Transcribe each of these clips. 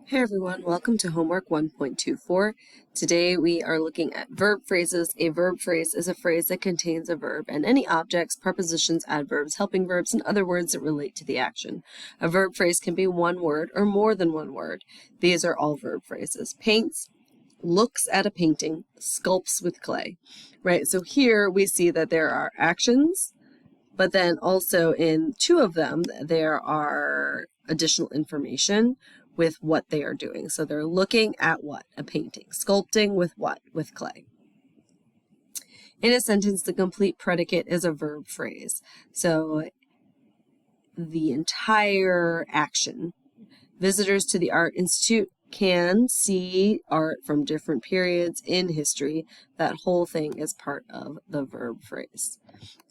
Hey everyone, welcome to homework 1.24. Today we are looking at verb phrases. A verb phrase is a phrase that contains a verb and any objects, prepositions, adverbs, helping verbs, and other words that relate to the action. A verb phrase can be one word or more than one word. These are all verb phrases. Paints, looks at a painting, sculpts with clay. Right, so here we see that there are actions, but then also in two of them there are additional information with what they are doing. So they're looking at what? A painting. Sculpting with what? With clay. In a sentence, the complete predicate is a verb phrase. So the entire action. Visitors to the Art Institute can see art from different periods in history. That whole thing is part of the verb phrase.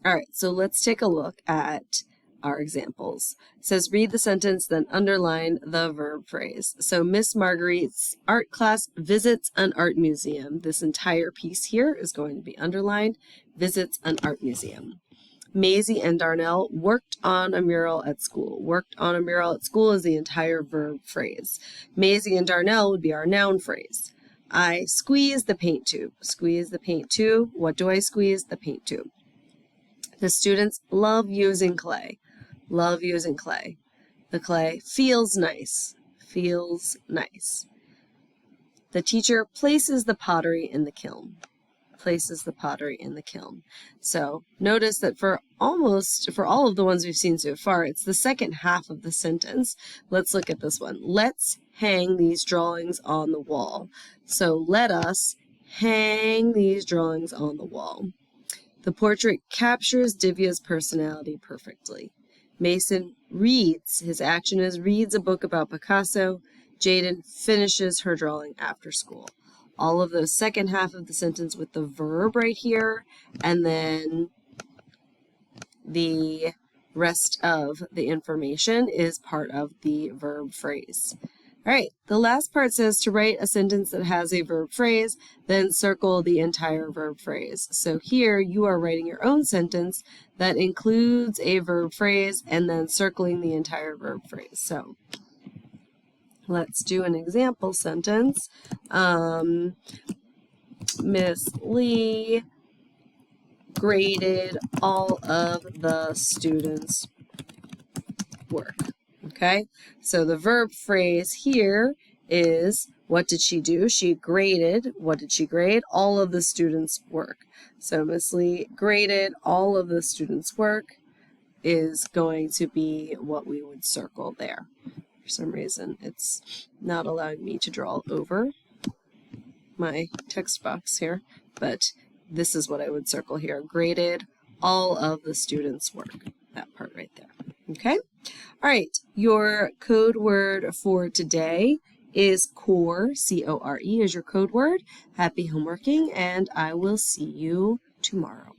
All right, so let's take a look at our examples. It says read the sentence, then underline the verb phrase. So Miss Marguerite's art class visits an art museum. This entire piece here is going to be underlined, visits an art museum. Maisie and Darnell worked on a mural at school. Worked on a mural at school is the entire verb phrase. Maisie and Darnell would be our noun phrase. I squeeze the paint tube. Squeeze the paint tube. What do I squeeze? The paint tube. The students love using clay. Love using clay. The clay feels nice. Feels nice. The teacher places the pottery in the kiln. Places the pottery in the kiln. So notice that for all of the ones we've seen so far, it's the second half of the sentence. Let's look at this one. Let's hang these drawings on the wall. So let us hang these drawings on the wall. The portrait captures Divya's personality perfectly. Mason reads, his action is reads a book about Picasso. Jaden finishes her drawing after school. All of those second half of the sentence with the verb right here, and then the rest of the information is part of the verb phrase. All right, the last part says to write a sentence that has a verb phrase, then circle the entire verb phrase. So here you are writing your own sentence that includes a verb phrase and then circling the entire verb phrase. So let's do an example sentence. Miss Lee graded all of the students' work. Okay, so the verb phrase here is, what did she do? She graded, what did she grade? All of the students' work. So Miss Lee graded all of the students' work is going to be what we would circle there. For some reason, it's not allowing me to draw over my text box here, but this is what I would circle here. Graded all of the students' work. That part right there. Okay? All right, your code word for today is core, C-O-R-E is your code word. Happy homeworking, and I will see you tomorrow.